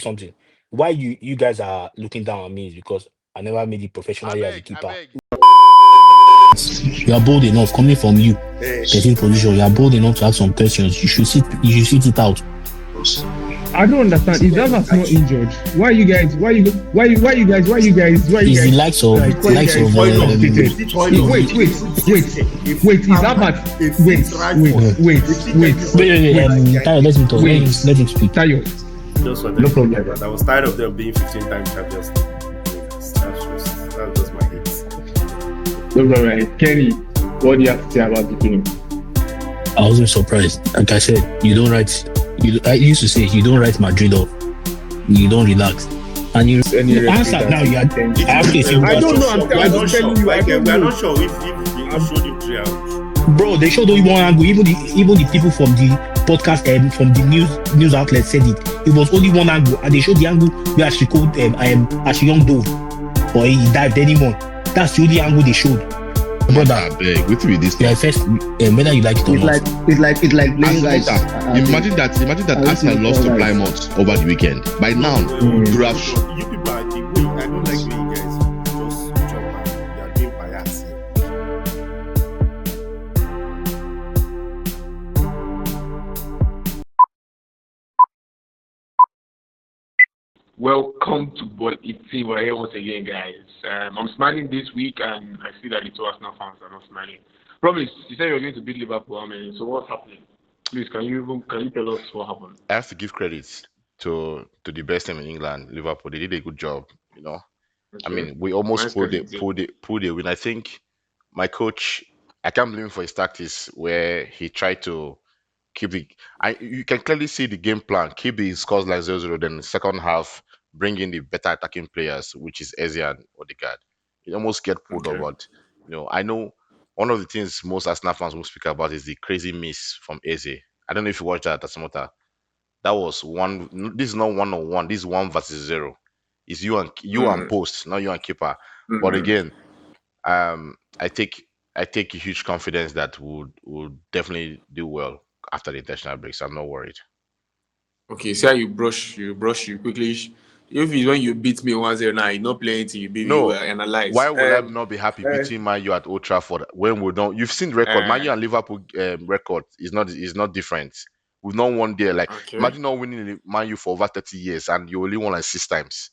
something. Why you guys are looking down on me is because I never made it professionally as a I keeper. beg. You are bold enough coming from you, Hey, getting position. You are bold enough to ask some questions. You should sit it out. I don't understand. If Navas not injured, why you guys? It's the likes of Like, why you likes of guys Hoylund. frustrated? Is it Hoylund? Wait. Is Navas? Wait. Tayo, let him talk. Wait. Let him speak. Tayo, Just wanted No to problem. say that I was tired of them being 15-time champions. That's just my hate. no problem. Kenny, what do you have to say about the game? I wasn't surprised. Like I said, you don't write. I used to say you don't write Madrid off. You don't relax. And you answer now. You are. I have to say, I don't know. I'm We're not telling sure. you. I don't We're know. not sure if they showed him 3 hours. bro. They showed only one angle. Even the people from the podcast and from the news outlet said it. It was only one angle, and they showed the angle where she called as a young dove, or he dived anyone. That's the only angle they showed. Brother, beg, what will this? yeah, first, whether you like it or not. It's like playing guys. Imagine that Arsenal lost to Plymouth over the weekend. By now, you would have. You people are the way. I don't like the way you guys just jump and you are doing bias here. Welcome to Ball Eating. We're here once again, guys. I'm smiling this week, and I see that the two Arsenal fans are not smiling. Promise, you said you were going to beat Liverpool. So what's happening? Please, can you tell us what happened? I have to give credit to the best team in England, Liverpool. They did a good job. I mean, we almost Nice pulled credit, yeah. pulled a win. I think my coach, I can't blame him for his tactics where he tried to keep the. You can clearly see the game plan. Keep the scores like 0-0. Then the second half, bring in the better attacking players, which is Eze and Odegaard. You almost get pulled Okay. over. I know one of the things most Arsenal fans will speak about is the crazy miss from Eze. I don't know if you watched that, Tasamota. That was one. This is not 1-on-1. This is 1 versus 0. It's you and post, not you and keeper. But again, I take a huge confidence that would definitely do well after the international breaks. I'm not worried. Okay, see how you quickly. If it's when you beat me 1-0 now, you not playing till you beat me, No, you analyze. why would I not be happy beating Man U at Old Trafford when we don't? You've seen the record. Man U and Liverpool record is not different. We've not won there. Like Okay. imagine not winning Man U for over 30 years and you only won like 6 times.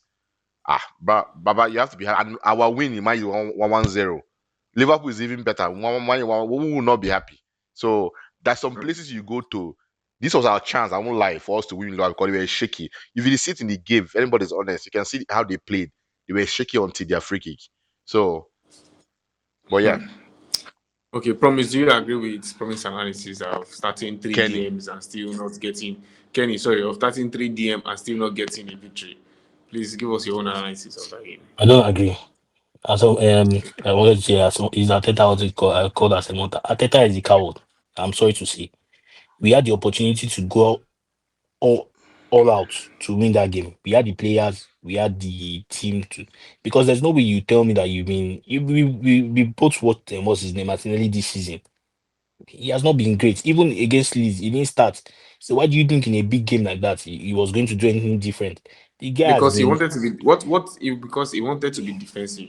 Baba, you have to be happy. And our win in Man U 1-0. Liverpool is even better. We will not be happy. So there's some places you go to. This was our chance. I won't lie for us to win because we were shaky. If you sit in the game, if anybody's honest, you can see how they played. They were shaky until their free kick. So, but yeah, Okay, Promise, do you agree with Promise analysis of starting 3 Kenny. DMs and still not getting Kenny? Sorry, of starting 3 DM and still not getting a victory? Please give us your own analysis of that game. I don't agree. So I wanted to say is Ateta what it called as a monster. Ateta is the coward. I'm sorry to say. We had the opportunity to go all out to win that game. We had the players, we had the team to, because there's no way you tell me that we both what's his name Martinelli this season. He has not been great. Even against Leeds, he didn't start. So why do you think in a big game like that he was going to do anything different? The guy has Because he been wanted to be because he wanted to be defensive.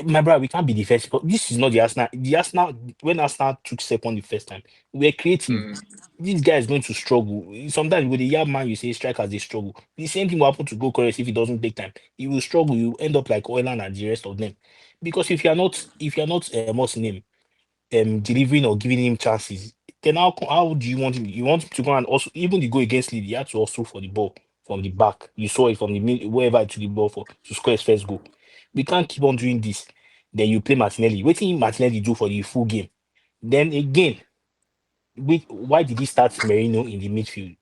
my brother, we can't be defensive. But this is not the Arsenal. The Arsenal, when Arsenal took second the first time, we were creative. This guy is going to struggle. Sometimes with the young man, you say strikers they struggle. The same thing will happen to Gokeres if he doesn't take time. He will struggle. You end up like Oiland and the rest of them. Because if you're not what's his name, delivering or giving him chances, then how do you want him? You want him to go and also even the go against Leeds, he had to also for the ball from the back. You saw it from the wherever to the ball for to score his first goal. We can't keep on doing this. Then you play Martinelli. What did Martinelli do for the full game? Then again, why did he start Merino in the midfield?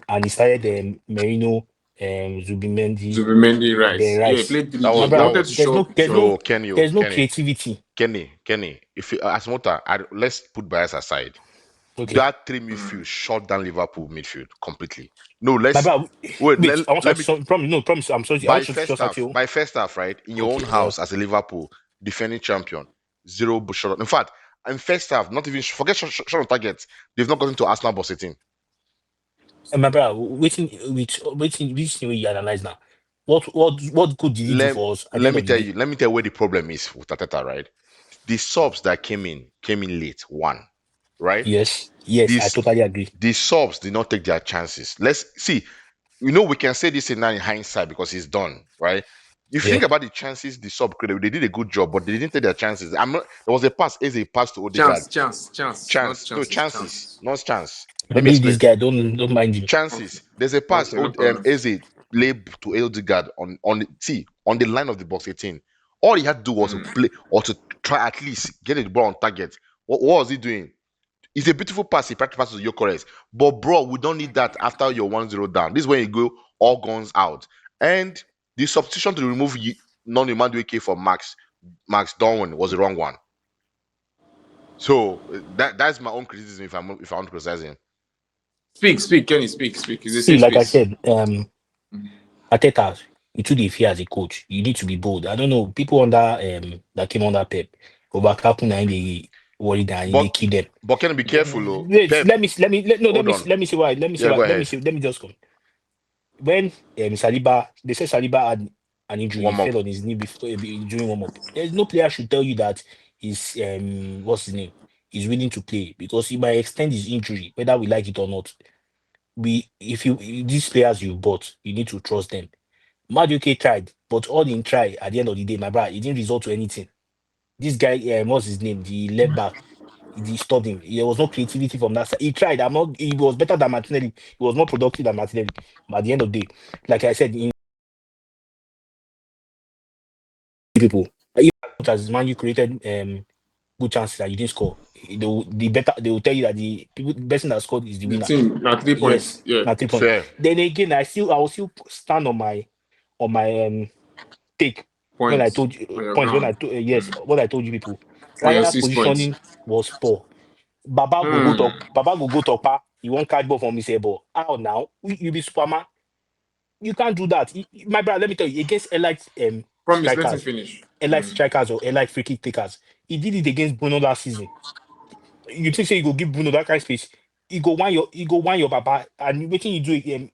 And he started Merino, Zubimendi, Zubimendi then Rice. Yeah, he Rice. played 3. That He was wanted to There's show no, up. there's no no, Kenny. there's no Kenny. creativity. Kenny. If as Mota, let's put bias aside. Okay. That three midfield shut down Liverpool midfield completely. No, My let's brother, wait. wait, I want to Let me promise. I'm sorry. I by want to first just at half. you. By first half, right in your own Okay, house as a Liverpool defending champion, 0 shot. In fact, in first half, not even forget shot on target. They've not gotten to Arsenal box 18. My brother, waiting, which thing you analyze now? What good did he do Let for us at the let end me of the tell day? you. Let me tell you where the problem is with Ateta, right? The subs that came in late. One, right? Yes, I These totally agree. the subs did not take their chances. Let's see. We can say this in now in hindsight because it's done, right? If you Yeah, think about the chances the sub created, they did a good job, but they didn't take their chances. I'm not. There was a pass, as a pass to Odegaard. Chance, not Chance, no chances, chances, chances. not chance. I Let me believe this explain. guy. Don't mind him. Okay, Chances. There's a pass. okay, no problem. Eze lay to Odegaard on the line of the box 18. All he had to do was to Mm. play or to try at least get the ball on target. What was he doing? It's a beautiful pass. He practice passes your correct. But bro, we don't need that after you're 1-0 down. This is when you go all guns out. And the substitution to remove non-Emmanuel for Max Darwin was the wrong one. So that's my own criticism if I want to criticize him. Speak, Kenny, speak. It's the See, safe like I space. said, Ateta, you too dey fear as a coach. You need to be bold. I don't know people under that came under Pep over Kaku and they worry that they But kill them. but can you be careful, oh? Wait, Pep, hold on. let me see why. Yeah, go ahead. Let me just come. When Saliba, they say Saliba had an injury, he Warm up. fell on his knee before during warm up. There's no player should tell you that he's what's his name? He's willing to play because he might extend his injury, whether we like it or not. If you these players you bought, you need to trust them. Madueke tried, but all in try at the end of the day, my brother, it didn't result to anything. This guy, what's his name? The left back, he disturbed him. There was no creativity from that side. He tried. I'm not. He was better than Martinelli. He was more productive than Martinelli. But at the end of the day, like I said, in people, even as man, you created good chances that you didn't score. They will tell you that the person that scored is the The winner. team now 3 points. Yes, Yeah, not 3 point. Fair. Then again, I will still stand on my take when I points told you on your points when I ground. told yes what I told you people. On your Raya's 6 points. positioning was poor. Baba go talk pa. He won't catch ball from his ball. How now? You be Superman. You can't do that. My brother, let me tell you, against Promise, let him finish. elite strikers or elite free kick takers, he did it against Bruno last season. You think say you go give Bruno that kind of space? He go want your Baba, and waiting you do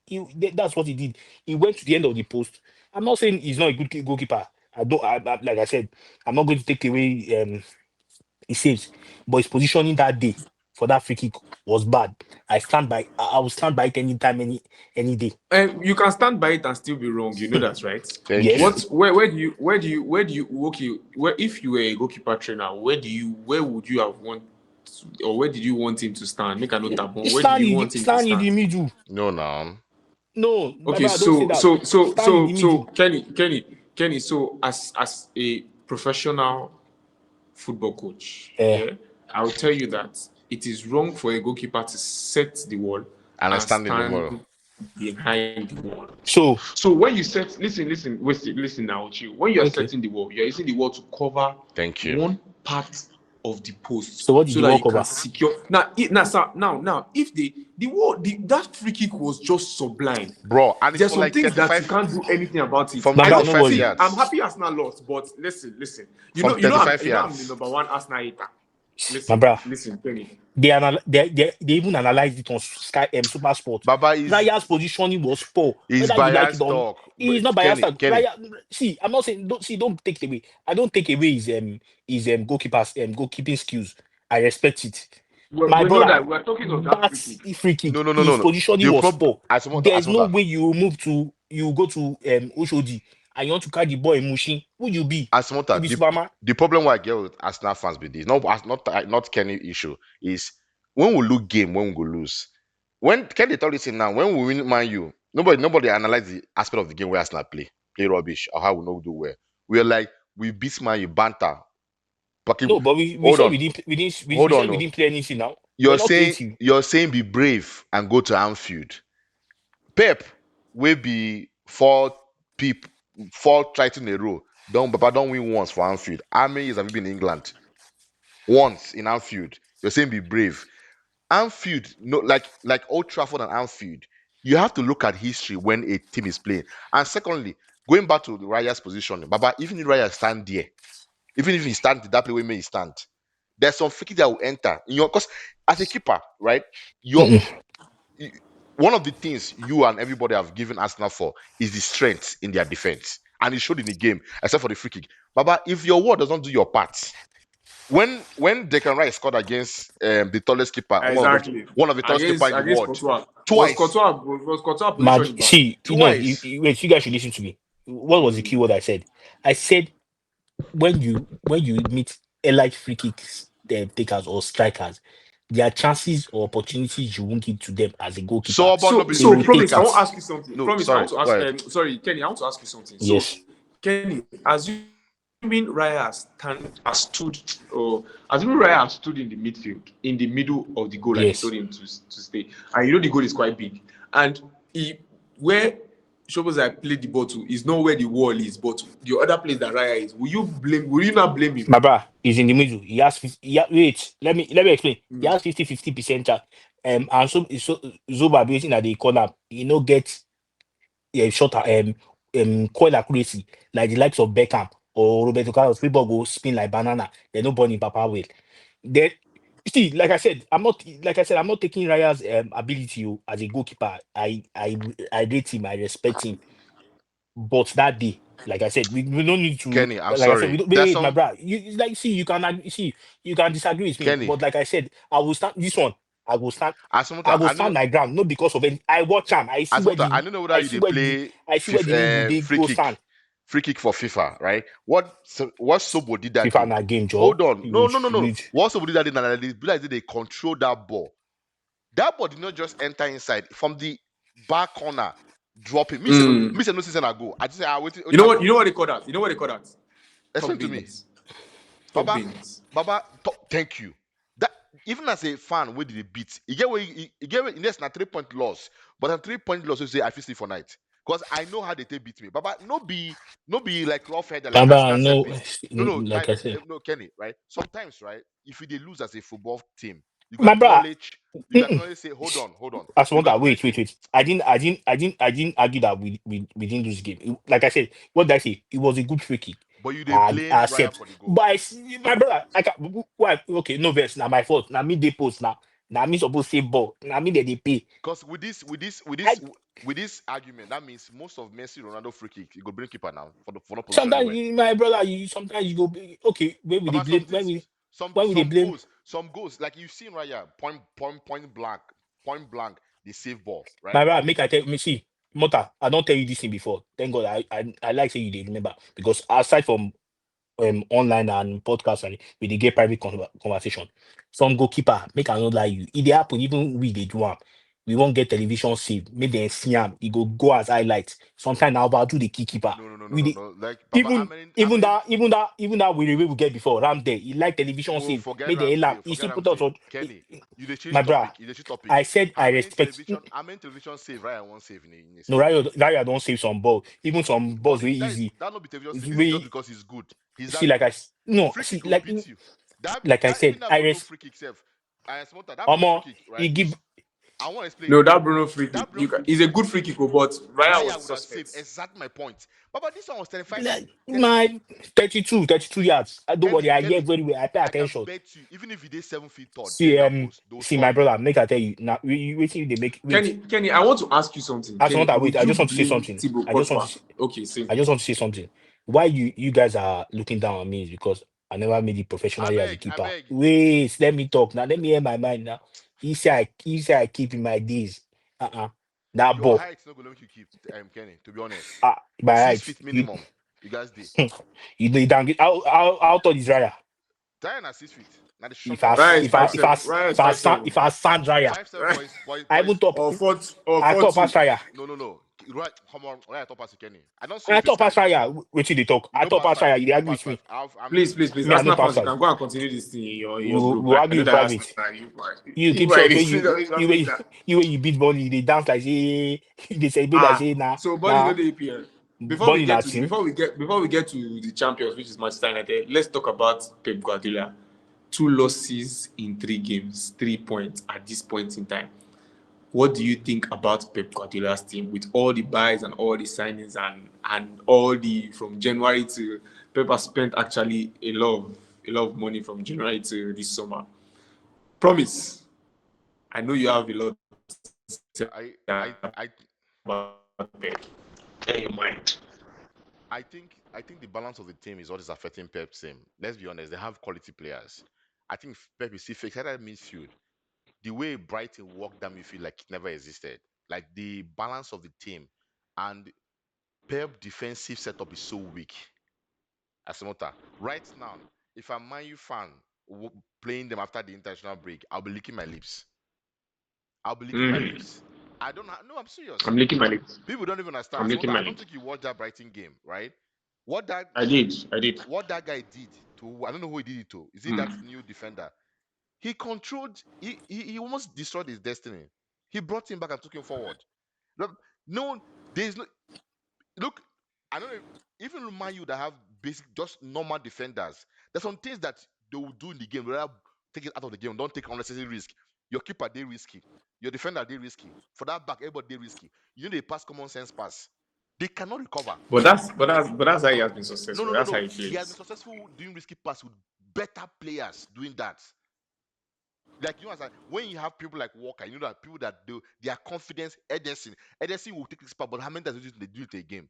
that's what he did. He went to the end of the post. I'm not saying he's not a good goalkeeper. I don't. Like I said, I'm not going to take away he saves, but his positioning that day for that free kick was bad. I will stand by it anytime, any day. And you can stand by it and still be wrong. You know that, right? Thank you. Yes, Where do you where if you were a goalkeeper trainer, where would you have want or where did you want him to stand? Make a note that one. Where did you want him to stand in the stand? middle. No, no. No, my Okay, brother, don't say so that. so so Stand in so the so middle. Kenny, so as a professional football coach, Uh, yeah, I will tell you that it is wrong for a goalkeeper to set the wall And I and stand in the middle. stand behind the wall. so So when you listen now, Chiu. When you are okay. setting the wall, you are using the wall to cover Thank you. one part of the post So what did so you that walk you can over? secure. Now, if the wall, that free kick was just sublime. Bro, and it's There's for some like things that you 35 can't do anything about it. from My I brother, know. no 35 worry. See, I'm yards. happy Arsenal lost, but listen. From You 35 know I'm the yards. number one Arsenal hater. My brother, Listen, Kenny. they even analyzed it on Sky Super Sport. Baba is Raya's positioning was poor. is Whether you like it biased or not, talk. he is not biased. Kenny. Raya, see, I'm not saying don't take it away. I don't take away his goalkeeper's goalkeeping skills. I respect it. My We know brother, that we're talking of that that free kick. free kick, No, his no. positioning The was problem poor. There's as no much way you go to Oshodi and you want to carry the ball in Mushin. Would you be? as much You be Superman? the problem why I get with Arsenal fans with this, not Kenny issue, is when we lose game, when we go lose. When Kenny told this thing now, when we win Man U, nobody analyze the aspect of the game where Arsenal play rubbish or how we not do well. We're like we beat Man U banter. But No, but we hold said on, we hold on. said we No. didn't play anything now. We're not creative. You're saying be brave and go to Anfield. Pep will be people four titles in a row. Don't win once for Anfield. How many years have you been in England? Once in Anfield. You're saying be brave. Anfield, no, like Old Trafford and Anfield, you have to look at history when a team is playing. And secondly, going back to the Raya's position, Baba, even if Raya stand there, even if he stand that play where he stand, there's some free kick that will enter in your because as a keeper, right? Your Mm-mm. one of the things you and everybody have given Arsenal for is the strength in their defense, and it showed in the game, except for the free kick. Baba, if your word doesn't do your part, when Declan Rice scored against the tallest keeper, Exactly. one of the tallest keeper in the Against world, Courtois. twice, Was Courtois position back? See, twice. wait, you guys should listen to me. What was the key word I said? I said when you meet elite free kicks takers or strikers, there are chances or opportunities you won't give to them as a goalkeeper. So about not be They free So will kick take promise, I it. want to takers. ask you something. No, Promise, I want sorry, to go ask. ahead. Sorry, Kenny, I want to ask you something. So Yes, Kenny, assuming Raya has stood in the midfield, in the middle of the goal, like you yes. told him to stay, and you know the goal is quite big, and where Shobozai played the ball to is not where the wall is, but the other place that Raya is. Will you not blame him? My brother is in the middle. He has wait, let me explain. He has 50% chance. And so Zoba waiting at the corner, he no get short coil accuracy like the likes of Beckham or Roberto Carlos. People go spin like banana. They no born in Papa well. Then see, I'm not taking Raya's ability as a goalkeeper. I rate him, I respect him. But that day, like I said, we don't need to. Kenny, I'm Like I said, we sorry. don't. There's Wait, my some brother. See, you can disagree with me. Kenny. But like I said, I will stand this one. I will stand. I Asmuta, will stand my ground, not because of any. I watch him. I don't know whether I you see they where the, play I see where the middle they free go stand. kick for FIFA, right? What Sobo did that FIFA day? na game, Joe. Hold on, You no. would, What Sobo did that day? They control that ball. That ball did not just enter inside from the back corner, drop it. Me say no season ago. I just say I waiting. You know what? You know what they call that? You know what they call that? Top Explain to me. bins. Top Baba, bins. thank you. That even as a fan, where did they beat? You get where yes, na 3 point loss, but a 3 point loss, you say I feel sleep for night because I know how they take beat me. Baba, no be like rough head like Baba, Arsenal set no, piece. No, like I said, no, Kenny, right? Sometimes, right, if they lose as a football team, you my brother. can acknowledge, say, hold on. As You one can that acknowledge, say, wait. I didn't argue that we didn't lose the game. Like I said, what did I say? It was a good free kick. but you they I blame Raya accept. for the goal. But my brother, I can why okay, no verse. Now my fault. Now me they post now. Now me supposed to save ball. Now me they pay. Because I with this argument, that means most of Messi Ronaldo free kick, you go bring keeper now for no position sometimes anywhere. my brother, sometimes you go okay. About some things, When we they blame some goals like you've seen Raya point blank, the save ball, right? my brother, make I tell me see. Mota, I don't tell you this thing before. Thank God, I like say you did remember because aside from online and podcast and we dey get private conversation. Some goalkeeper make I no lie you. If dey happen, even we dey do am. We won't get television save. Make dem see am. E go as highlight. Sometimes na overdo the key keeper. We dey No. Like Baba, how many even that we get before Ram there. He like television oh save. forget Make dem hail am. Ramsey, He still put us on. Kenny, you dey change My brother, topic, topic. I said I respect. How many television save Raya won't save in a No, season? Raya don't save some ball. Even some balls But very that is easy. that not be television save. This is just We because he's good. He's see that like good. no Free see kick will beat you. like I That even said that I Bruno respect. free kick self. I Smarter, that Bruno free Omo, kick, he right? give I want to explain. No, that Bruno free kick. That Bruno free He's a kick, good free kick, but Raya Raya was would have saved. suspect. Exactly my point. But this one was 35 like, feet. my 32 yards. I don't worry, I hear Kenny, very well. I pay I can attention. bet you, even if he did 7 feet tall, See, then that post, they'll see, score my you. brother, make I tell you now. Waiting, they make wait. Kenny, I want to ask you something. As Kenny, one that wait, would I you just want to say blame something. Thibaut I just want to. Courtois? Okay, I same. just want to say something. Why you guys are looking down on me is because I never made it I professionally as a beg, I keeper. beg. Wait, let me talk now. Let me hear my mind now. He say I keep in my days. That Your ball. height is not going to make you keep, Kenny, to be honest. My Six height. feet minimum. You guys did. You down. How tall is Raya? Diana 6 feet. Now the If shortest I person Raya in is the five world. seven. Raya is 5'7". if I stand Raya, 5'7", I even top. Or I top 4'2". past Raya. No. Right, come on. Right, top pass to Kenny. I don't see I your face top past card. Raya. Wait till they talk. You I don't top pass past five. Raya. You You dey don't agree pass with five. me? How many? Please. Me, I no Arsenal pass fans, you five. can go and continue this thing in your group. We'll I argue know in that private. Arsenal. You keep short when you beat Burnley, they dance like say they celebrate like say So Burnley nah know the APL. Burnley that team. Before we get to the champions, which is Manchester United, let's talk about Pep Guardiola. 2 losses in 3 games, 3 points at this point in time. What do you think about Pep Guardiola's team with all the buys and all the signings and all the from January to Pep has spent actually a lot of money from January to this summer. Promise, I know you have a lot to say. I about I I Pep in your mind? I think the balance of the team is what is affecting Pep's team. Let's be honest, they have quality players. I think Pep is still fixed that midfield. The way Brighton worked that midfield like it never existed. Like the balance of the team and Pep defensive setup is so weak. Asimota. Right now, if I'm Man U fan playing them after the international break, I'll be licking my lips. I'll be licking my Mm. lips. I don't know. No, I'm serious. I'm licking my lips. People don't even understand. I'm licking Asimota, my I don't lips. think you watched that Brighton game, right? What that I did. I did. what that guy did to, I don't know who he did it to. Is it that Mm. new defender? He controlled. He almost destroyed his destiny. He brought him back and took him forward. No, no, there's no look. I don't know. Even Man U that have basic, just normal defenders. There's some things that they will do in the game. Rather take it out of the game. Don't take unnecessary risk. Your keeper they risky. Your defender they risky. For that back, everybody they risky. You need a pass common sense pass. They cannot recover. But that's how he has been No, successful. no, no, That's how no. he He has been plays. successful doing risky pass with better players doing that. Like when you have people like Walker, you know that people that do their confidence, Ederson will take this part, but how many times they do it a game?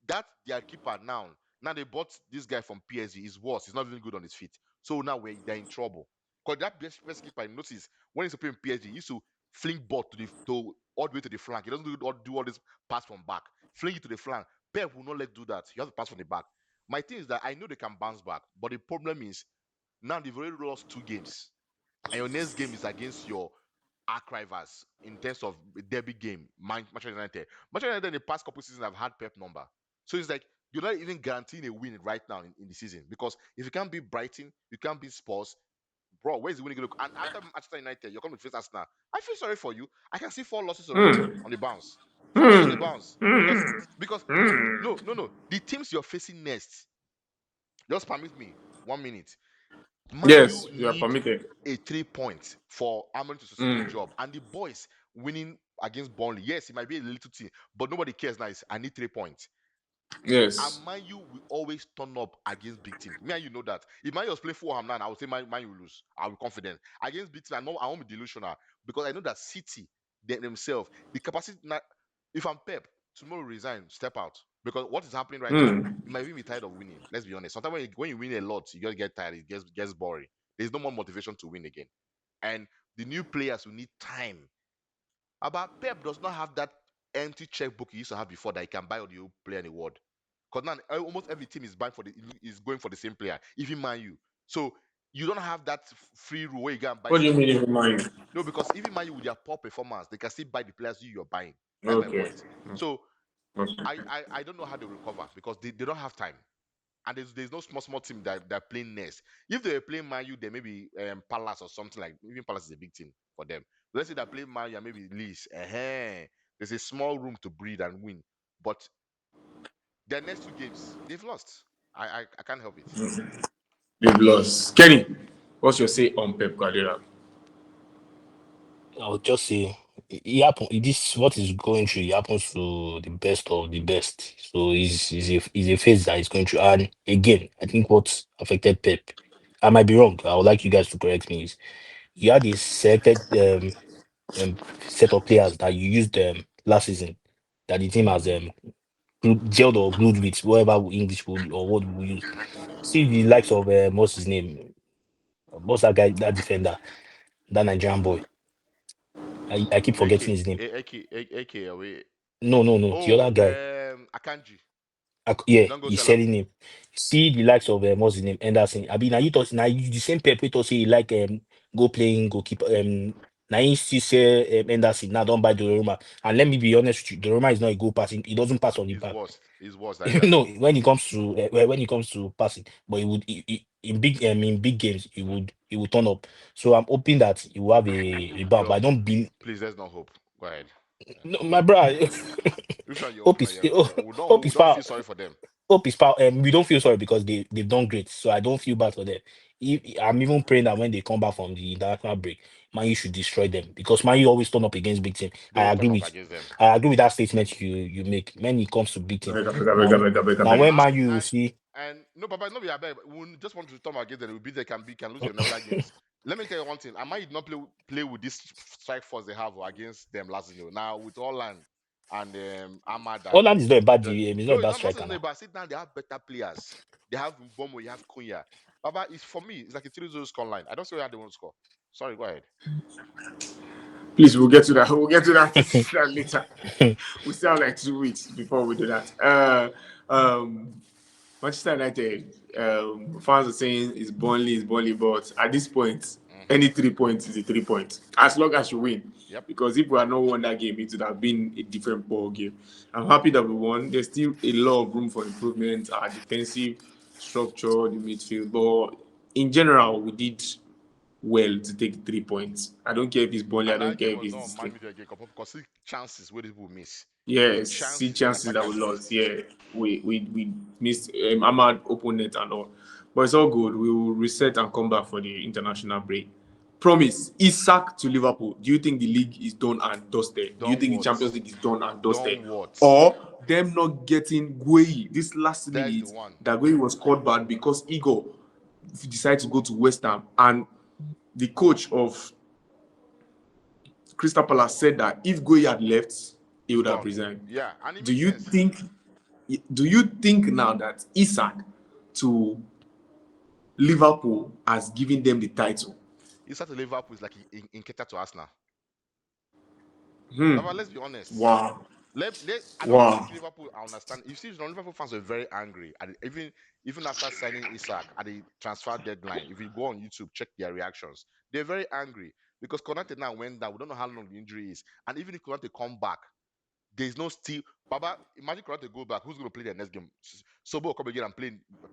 That their keeper now they bought this guy from PSG. Is worse. He's not even good on his feet. So now they're in trouble. Because that best keeper, I notice when he's playing PSG, he used to fling ball to all the way to the flank. He doesn't do all this pass from back, fling it to the flank. Pep will not let do that. You have to pass from the back. My thing is that I know they can bounce back, but the problem is now they've already lost 2 games and your next game is against your arch rivals in terms of a derby game, Manchester United. Manchester United in the past couple seasons have had Pep number. So it's like you're not even guaranteeing a win right now in the season because if you can't beat Brighton, you can't beat Spurs, bro, where's the winning going to look? And after Manchester United, you're coming to face Arsenal. I feel sorry for you. I can see 4 losses already Hmm. on the bounce. 4 losses on the Hmm. bounce. Because Hmm. because Hmm. no, no, no. The teams you're facing next, just permit me 1 minute. Man, you Yes, you are need permitted. a 3 points for Amorim to succeed in the Hmm. job. And the boys winning against Burnley, yes, it might be a little team, but nobody cares now. I need 3 points. Yes. And Man U will always turn up against big teams. Me and you know that. If Man U was playing Fulham now, I would say Man U will lose. I'll be confident. Against big teams, I won't be delusional because I know that City themselves, the capacity. Now, if I'm Pep, tomorrow resign, step out. Because what is happening right now, Hmm. you might even be tired of winning. Let's be honest. Sometimes when you win a lot, you just get tired. It gets boring. There's no more motivation to win again. And the new players will need time. About Pep does not have that empty checkbook he used to have before that he can buy all the player in the world. Because now almost every team is buying is going for the same player, even Man U. So you don't have that free rule where you go and buy What do you small mean player. even mind? No, because even Man U with their poor performance, they can still buy the players you're buying. That's my Okay. point. So Okay. I don't know how they recover because they don't have time. And there's no small team that playing next. If they were playing Man U, they maybe Palace or something like even Palace is a big team for them. Let's say they play Man U and maybe Leeds. There's a small room to breathe and win. But their next 2 games, they've lost. I can't help it. They've lost. Kenny, what's your say on Pep Guardiola? I would just say it happen. This what is going through. It happens to the best of the best. So it's a phase that is going through. And again, I think what affected Pep. I might be wrong. I would like you guys to correct me. Is you had a selected set of players that you used last season that the team has gelled or glued with whatever English would or what we use. See the likes of what's his name? What's that guy? That defender, that Nigerian boy. I keep AK, forgetting his name. AK away. No, no, no. The Oh, other guy. Akanji. Yeah, You don't go he's sell him. selling him. See the likes of what's his name, Anderson. I mean, now you thought now you the same Pep we thought say he like go playing goalkeeper. Now he still say Anderson. Now don't buy Donnarumma. And let me be honest with you, Donnarumma is not a goal passing. He doesn't pass on the He's back. worst. He's worse than Anderson. No, when it comes to passing, but in big games he would turn up. So I'm hoping that he will have a rebound. But I Yo, don't believe. please, there's no hope. Go ahead. No, my bro. Which one you're hope hoping? is hope We is don't power. feel sorry for them. Hope is power. We don't feel sorry because they've done great. So I don't feel bad for them. I'm even praying that when they come back from the international break, Man U should destroy them because Man U always turn up against big team. They will turn up against them. I agree with that statement you make when it comes to big team. Abeg, abeg, abeg, Now abeg, abeg, now abeg. when Man U And see no, Papa, no, we are bad. We just want to turn up against them. We beat they can lose in other games. let me tell you one thing. I might not play with this strike force they have against them last season. Now with Holland and Ahmad and Holland is not a bad, the, he's not a no, bad it's not striker saying now. but sit down. They have better players. They have Mbomo, you have Kunya. Baba, it's for me. It's like a 3-0 score line. I don't see how they won't score. Sorry, go ahead. Please, we'll get to that. We'll get to that, that later. We still have like 2 weeks before we do that. Manchester United, fans are saying it's Burnley, but at this point, Mm-hmm. any 3 points is a 3 point. As long as you win. Yep. Because if we had not won that game, it would have been a different ball game. I'm happy that we won. There's still a lot of room for improvement, our defensive structure, the midfield. But in general, we did well to take 3 points. I don't care if it's Burnley, I And don't that care game if was it's not this Man game. U again, because see chances where people miss. Yes, see Chances where chances that attackers we miss. lost. Yeah, we missed Ahmad opponent and all, but it's all good. We will reset and come back for the international break. Promise. Isak to Liverpool. Do you think the league is done and dusted? Do you Done think the what? Champions League is done and dusted, Done what? or them not getting Gueye this last That's the minute? one. That Gueye was called bad because Igor decided to go to West Ham, and the coach of Crystal Palace said that if Gueye had left, he It's would have done. resigned. Yeah, and it Do makes you sense. think? Do you think now that Isak to Liverpool has given them the title? It's at Liverpool is like in Qatar to Arsenal. Hmm. But let's be honest. Wow. I don't think Wow. Liverpool understand. You see, Liverpool fans were very angry, and even after signing Isak at the transfer deadline. If you go on YouTube, check their reactions. They're very angry because Konate now went down. We don't know how long the injury is, and even if Konate come back, there's no still. Baba, imagine Konate go back. Who's going to play their next game? Sobo will come again and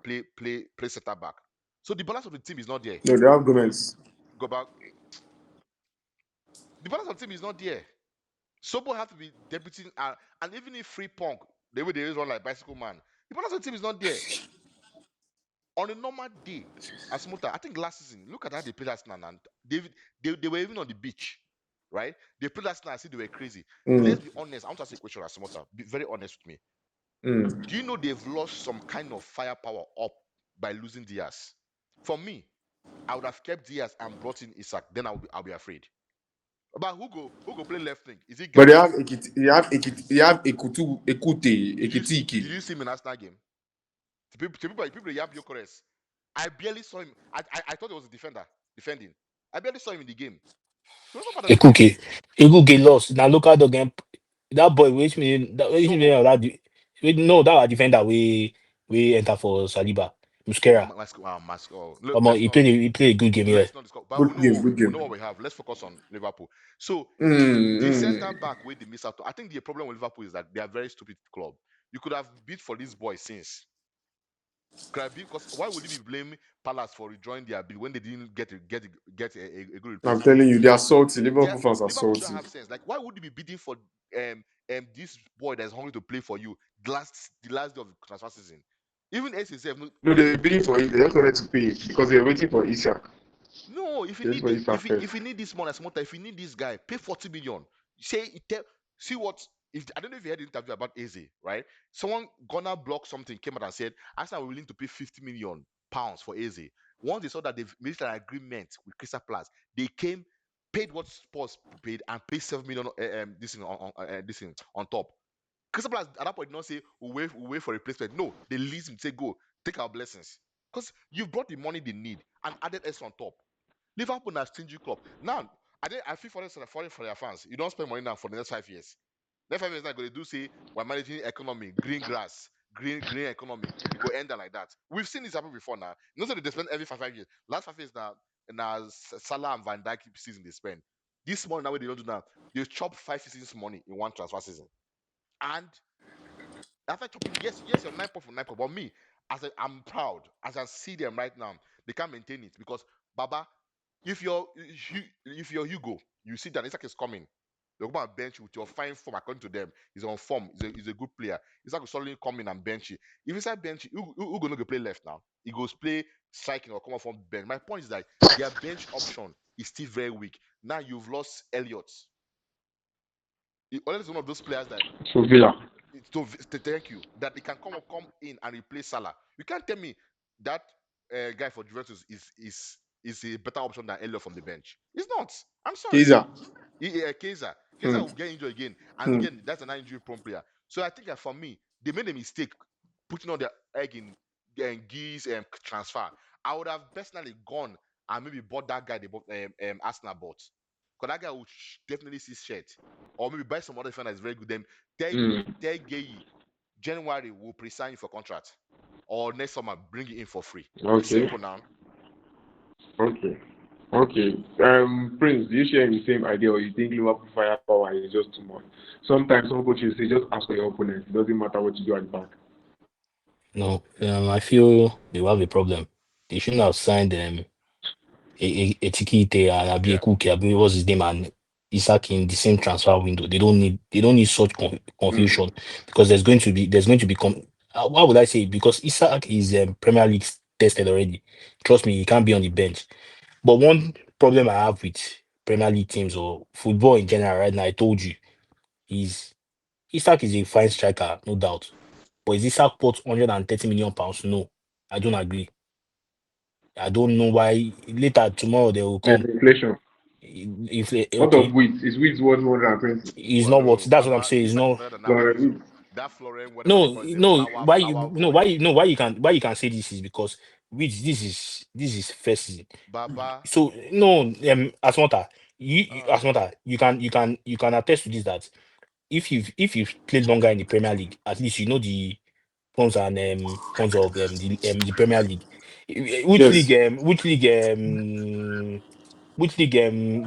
play center back. So the balance of the team is not there. No, they have Gomez. Go back. The balance of the team is not there. Sobo have to be debuting, and even if Free Punk, the way they run like bicycle man, the balance of the team is not there. On a normal day, as Muta, I think last season, look at how they played Arsenal, and they were even on the beach, right? They played Arsenal, I see they were crazy. Let's be honest. I want to ask a question, as Muta. Be very honest with me. Do you know they've lost some kind of firepower up by losing Diaz? For me, I would have kept Diaz and brought in Isak. Then I'll be afraid. But who go play left wing? Is it But they Gareth? have Ekiti, they have Ekute, Did Ekitike. you see him in Arsenal game? To people yap Gyökeres. I barely saw him. I thought it was a defender defending. I barely saw him in the game. He was not part of the game. Ekuke lost. Now look at the game. That boy, Sobo, no, that was defender we enter for Saliba. Musquera. Look, let's not He played a good game here. let's not discuss. But Good game, good we know game. what we have. Let's focus on Liverpool. So the center Mm. back where they miss out. I think the problem with Liverpool is that they are a very stupid club. You could have beat for this boy since. Because why would you be blaming Palace for rejoining their bid when they didn't get a good I'm replacement? telling you, they are salty. They are, Liverpool fans are Liverpool don't salty. have sense. Like, why would you be bidding for this boy that's hungry to play for you the last day of the transfer season? Even SSF, No, they're bidding for it. They just wanted to pay because they're waiting for Isak. no. If you Just need for this, Isak first. if you need this money, Smarter, if you need this guy, pay 40 million. See what if I don't know if you heard the interview about Eze, right? Someone gonna block something came out and said Arsenal were willing to pay 50 million pounds for Eze. Once they saw that they've made an agreement with Crystal Palace, they came, paid what Spurs paid, and paid 7 million this thing on top. Crystal Palace at that point did not say we'll wait for replacement. No, they lease him, say go, take our blessings. Because you've brought the money they need and added extra on top. Liverpool are stingy club. Now, I feel for their fans. You don't spend money now for the next 5 years. Next 5 years now, they do say we're managing economy, green grass, green economy. It go end up like that. We've seen this happen before now. You know, so they spend every 5 years. Last 5 years now Salah and Van Dijk season they spend. This money now what they don't do now. They chop 5 seasons money in one transfer season. And after chopping, yes, you're 9 point for 9 point. But me, I'm proud as I see them right now. They can't maintain it because Baba, if you're Hugo, you see that Isaac is coming. They'll come and bench you with your fine form according to them. He's on form. He's a good player. Isaac will suddenly come in and bench you. If Isaac bench you, who gonna go play left now? He goes play striking or come off from bench. My point is that their bench option is still very weak. Now you've lost Elliott. Elliott is one of those players that For Villa. thank you that they can come in and replace Salah. You can't tell me that guy for Juventus is is a better option than Elliot from the bench. It's not. I'm sorry. Kaiser. Kaiser will get injured again, and Hmm. again that's an injury prone player. So I think that for me, they made a mistake putting all their egg in Gee's transfer. I would have personally gone and maybe bought that guy they bought Arsenal bought, because that guy would definitely see shirt, or maybe buy some other defender that's very good. Then tell Gay January will pre-sign you for contract, or next summer bring it in for free. It's Okay. simple now. Okay. Okay. Prince, do you share the same idea, or you think Liverpool firepower is just too much? Sometimes some coaches say just ask for your opponent. It doesn't matter what you do at the back. No, I feel they will have a problem. They shouldn't have signed a Tikite and Abi Yeah. Ekuke, Abi what's his name, and Isak in the same transfer window. They don't need such Mm. confusion, because why would I say it? Because Isak is Premier League tested already. Trust me, he can't be on the bench. But one problem I have with Premier League teams or football in general right now, I told you, is Isak is a fine striker, no doubt. But is Isak worth 130 million pounds? No, I don't agree. I don't know why later tomorrow they will There's come. inflation. If What of okay, wheat? Is wheat worth 120? he's Well, not what no, that's what I'm Baba, saying. He's Isak is not. better than that Florent place. wheat. Oh. That Florian, whatever they No, call it, a no. flower, Why flower no boy. why you no why you can say this is because which this is first season. Baba, So no Asmota, uh, you can attest to this, that if you've played longer in the Premier League, at least you know the cons and cons of the Premier League. Which league Yes.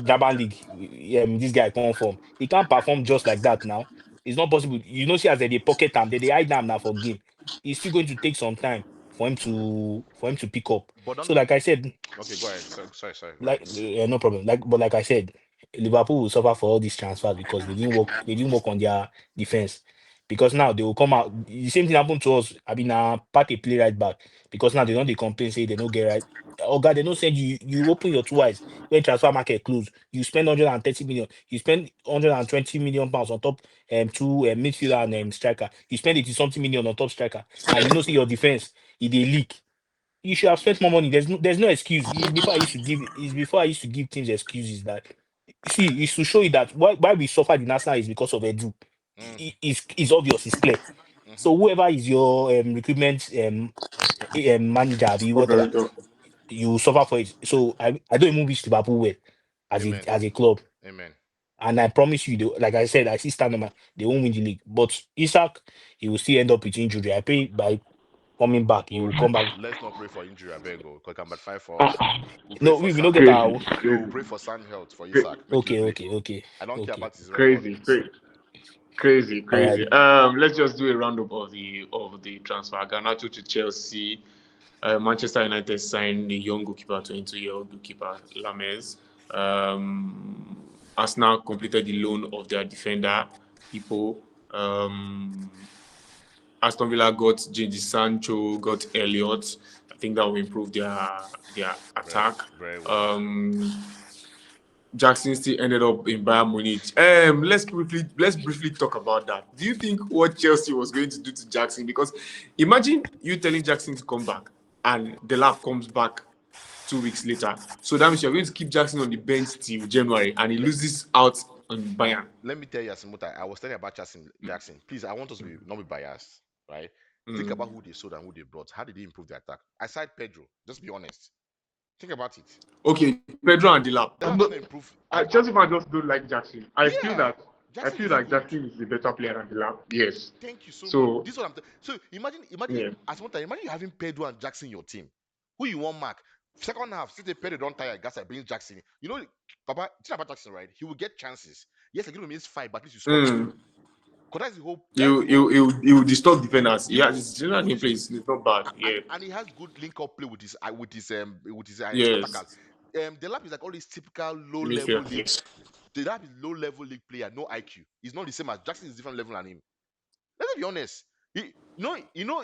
Japan League this guy come from? He can't perform just like that now. It's not possible. You know, see as they pocket time, they hide them now for game. It's still going to take some time for him to pick up. but So don't. like I said, Okay, go ahead. Sorry, go ahead. like no problem. Like I said, Liverpool will suffer for all these transfers because they didn't work on their defense. Because now they will come out. The same thing happened to us. I mean, Partey play right back because now they don't they complain say they don't get right. Oh God, they don't send you. You open your two eyes when transfer market close. You spend 130 million. You spend 120 million pounds on top two midfielder and striker. You spend 80 something million on top striker, and you know see your defense. It they leak. You should have spent more money. There's no excuse. It's before I used to give teams excuses that see it's to show you that why we suffered in Arsenal is because of Edu. Mm, It's obvious, it's clear. hmm. So whoever is your recruitment manager, be whatever, Operator. you will suffer for it. So I don't even wish Liverpool well Amen. as a club. Amen. And I promise you, like I said, I see stand on they won't win the league. But Isak, he will still end up with injury. I pray by coming back, he Oh, will come back. let's not pray for injury, I beg, because it can backfire for Ah, us. ah. We'll pray No, for we don't sound. get Crazy. our. No, we'll Crazy. pray for sound health for Cra- Isaac. Make it Okay, play. okay, okay, I don't care okay. about his record. Crazy. Crazy. Crazy, All right. crazy. Let's just do a roundup of the transfer. Garnacho to Chelsea. Manchester United signed the young goalkeeper, 22-year-old goalkeeper Lames. Arsenal completed the loan of their defender Hippo. Um, Aston Villa got Jadon Sancho, got Elliott. I think that will improve their Very, attack. very well. Um, Jackson still ended up in Bayern Munich. Let's briefly talk about that. Do you think what Chelsea was going to do to Jackson? Because imagine you telling Jackson to come back and the lab comes back 2 weeks later. So that means you're going to keep Jackson on the bench till January and he Let, loses out on Bayern. let me tell you, Asimuta, I was telling about Jackson. Please, I want us to not be biased, right? Think about who they sold and who they brought. How did they improve the attack? Aside Pedro, just be honest. Think about it. Okay, Pedro and the lab. The lab doesn't improve. Chelsea fans just don't like Jackson. I feel Yeah, that I Jackson feel is like good. Jackson is the better player than the lab. Yes. Thank you so much. So This is what so imagine yeah. Asimuta, imagine you having Pedro and Jackson in your team. Who you want, Mark? Second half, since the Pedro don't tire, Gassa brings Jackson. You know, Papa, think about Jackson, right? He will get chances. Yes, I give him his five, but at least you score two. Mm. Because that's the whole. That's You the whole. you you you disturb defenders. He Yeah, will. his general He gameplay is not bad. Yeah. and he has good link up play with his Yes. attackers. Delap is like all these typical low level Midfield. league. Yes. Delap is low level league player, no IQ. He's not the same as Jackson. Is different level than him. Let's be honest.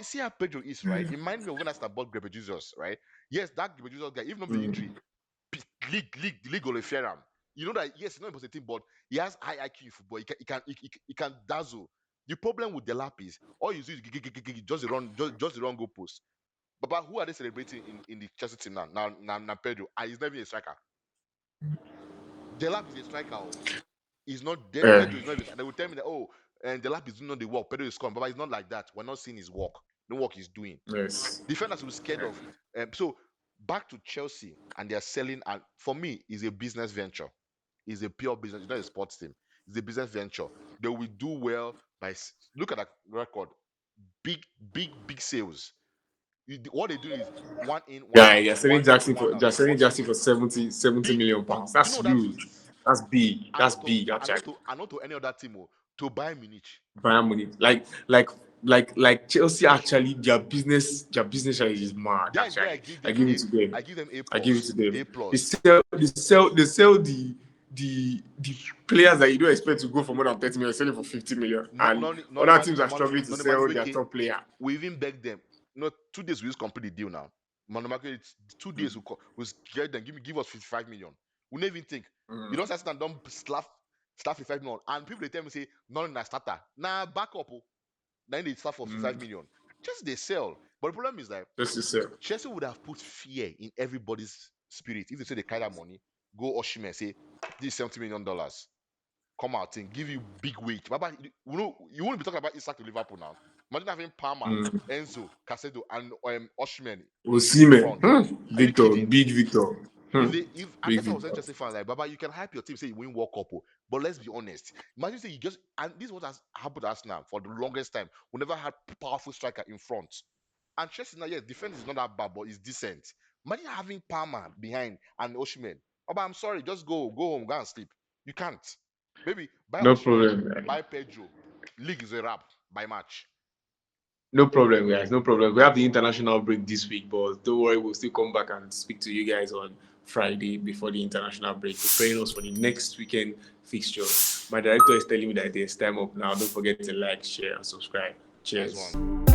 See how Pedro is, right? It reminds me of when I started about Grepe Jesus, right? Yes, that Grepe Jesus guy, even not the injury, Mm. league will fear him. You know that yes, he's not a positive, but he has high IQ in football. He can dazzle. The problem with Delap is all you do is just the wrong goal post. But who are they celebrating in the Chelsea team now? Now Pedro. He's not even a striker. Delap is a striker. He's not Pedro is not even, they will tell me that and Delap is doing all the work, Pedro is scoring, but it's not like that. We're not seeing his work, the work he's doing. Yes. Defenders will be scared of. So back to Chelsea, and they're selling, and for me, is a business venture. It's a pure business. It's not a sports team. It's a business venture. They will do well by look at that record. Big sales. What they do is one in, one Yeah, out, you're selling one in, Jackson one for out. you're selling What's Jackson for 70 big? million But pounds. do you That's know that huge. That's big. and That's not to big and not actually. to and not to any other team to Bayern Munich. Bayern Munich. Like Chelsea actually their business strategy is mad That is where I actually. give I them give it to them. I give them A I give it plus. to them. A They plus. sell the players that you don't expect to go for more than 30 million, selling for 50 million. And other teams are struggling to sell their top player. We even beg them. 2 days we just complete the deal now. Monomaki, it's 2 days we get them. Give us 55 million. We never even think. You don't sit and don't slap 55 million. And people they tell me say, not in a starter. Nah, back up. Then they start for 55 million. Just they sell. But the problem is that Just to sell. Chelsea would have put fear in everybody's spirit. If they say they carry that money, go Oshime and say, this is $70 million. Come out and give you big wage. Baba, you won't be talking about Isak to Liverpool now. Imagine having Palmer, Enzo, Casedo, and Oshman in Osimhen. front. Are you Victor, kidding? big Victor. If and Big that's how I was Victor. Chelsea fan, like Baba, you can hype your team, say you win World Cup, but let's be honest. Imagine say you just and this is what has happened to us now for the longest time. We never had powerful striker in front. And Chelsea now, yes, defense is not that bad, but it's decent. Imagine having Palmer behind and Osimhen. Oh, but I'm sorry, just go home, go and sleep. You can't. Maybe buy No Osimhen, problem. buy Pedro. League is a wrap by match. No problem, guys. No problem. We have the international break this week, but don't worry, we'll still come back and speak to you guys on Friday before the international break, preparing us for the next weekend fixture. My director is telling me that it's time up now. Don't forget to like, share, and subscribe. Nice Cheers. one.